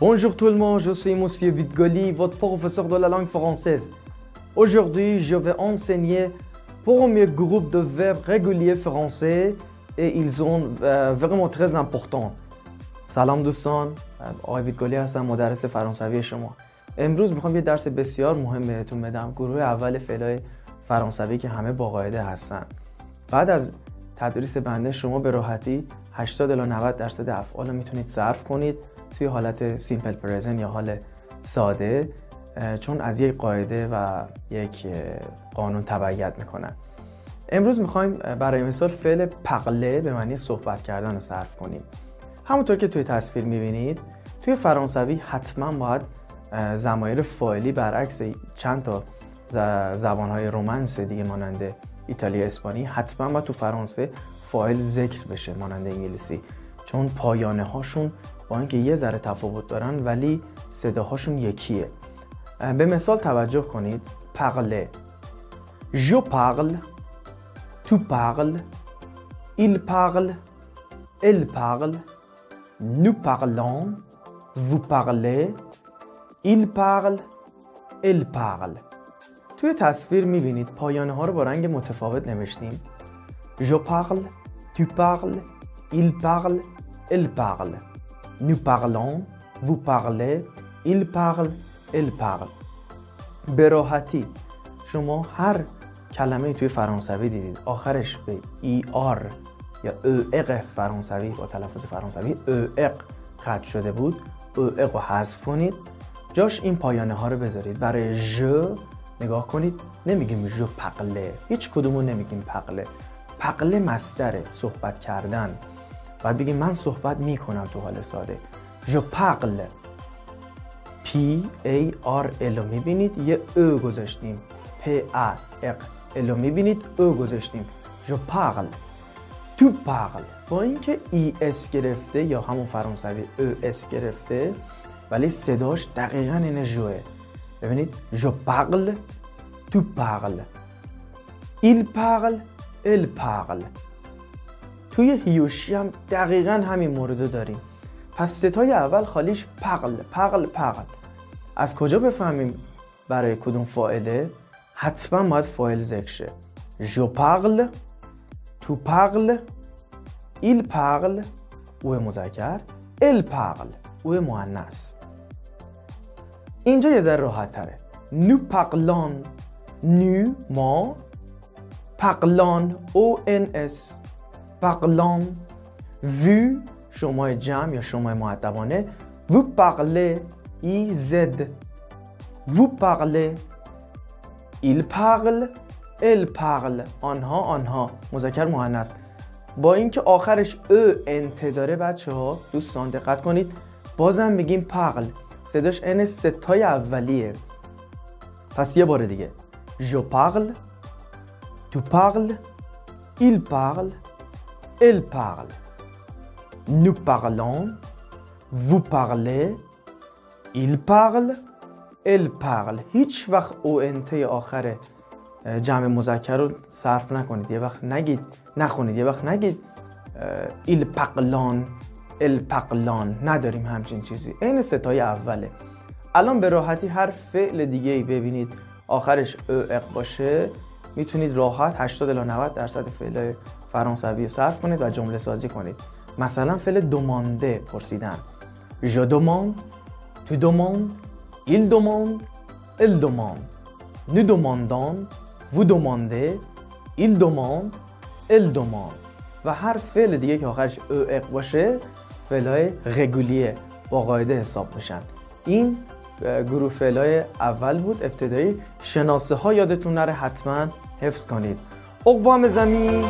Bonjour tout le monde, je suis Monsieur Vidgoli, votre professeur de la langue française. Aujourd'hui, je vais enseigner pour premier groupe de verbes réguliers français et ils sont vraiment très importants. سلام دوستان، آقای ویدگلی هستم، مدرس فرانسوی شما. امروز میخوام یه درس بسیار مهم بهتون بدم. گروه اول فعلای فرانسوی که همه با قاعده هستن. بعد از تدریس بنده شما به راحتی 80 الی 90% افعال رو میتونید صرف کنید توی حالت سیمپل پرزنت یا حال ساده، چون از یک قاعده و یک قانون تبعیت میکنن. امروز میخوایم برای مثال فعل پقله به معنی صحبت کردن رو صرف کنیم. همونطور که توی تصویر میبینید توی فرانسوی حتما باید ضمایر فاعلی برعکس چند تا زبانهای رومانس دیگه مانند ایتالیا، اسپانی، حتما باید تو فرانسه فاعل ذکر بشه مانند انگلیسی، چون پایانه هاشون با اینکه یه ذره تفاوت دارن ولی صداهاشون یکیه. به مثال توجه کنید. پقله، je parle، tu parles، il parle، elle parle، nous parlons، vous parlez، il parle، elle parle. توی تصویر میبینید پایانه ها رو با رنگ متفاوت نوشتیم. je parle، tu parles، il parle، elle parle، nous parlons، vous parlez، il parle، elle parle. به راحتی شما هر کلمه توی فرانسوی دیدید آخرش به ER یا ER فرانسوی با تلفظ فرانسوی ER ختم شده بود، ER رو حذف کنید، جاش این پایانه ها رو بذارید. برای ژ نگاه کنید، نمیگیم ژ پقله، هیچ کدومو نمیگیم پقله. پقله مصدره، صحبت کردن. بعد بگیم من صحبت میکنم تو حال ساده. ژ پقل، P-A-R-L رو میبینید یه او گذاشتیم. P-A-R-L رو میبینید او گذاشتیم. ژ پقل، تو پقل، با اینکه ES گرفته یا همون فرانسوی ES گرفته ولی صداش دقیقاً این ژوه. ببینید je parle، tu parles، il parle، elle parle. توی هیوشی هم دقیقاً همین موردو داریم. پس ستای اول خالیش پقل پقل پقل. از کجا بفهمیم برای کدوم فاعله؟ حتما باید فاعل ذکر شه. je parle، tu parles، il parle، او مذکر، elle parle، او مؤنث. اینجا یه ذره راحت تره. nous parlons، nous ما، parlons ONS، parlons، vous شمای جمع یا شمای مؤدبانه، vous parlez IZ، vous parlez، il parle، elle parle، آنها مذکر مؤنث. با اینکه آخرش انت داره بچه ها دوستان دقت کنید، بازم میگیم پقل، صداش ان ستای اولیه. پس یه بار دیگه je parle، tu parles، il parle، elle parle، nous parlons، vous parlez، il parle، elle parle. هیچ وقت او انته آخر جمع مذکر رو صرف نکنید. یه وقت نخونید یه وقت نگید il parlent، elle parlent. نداریم همچین چیزی، این ستای اوله. الان به راحتی هر فعل دیگه ای ببینید آخرش اق باشه میتونید راحت 80 الی 90% فعل فرانسوی رو صرف کنید و جمله سازی کنید. مثلا فعل دومانده، پرسیدن. je demande، tu demandes، il demande، elle demande، nous demandons، vous demandez، il demande، elle demande. و هر فعل دیگه که آخرش اق باشه فعلای رگولیه با قاعده حساب میشن. این گروه فعلای اول بود ابتدایی. شناسه ها یادتون نره حتما حفظ کنید. اقوام زمین.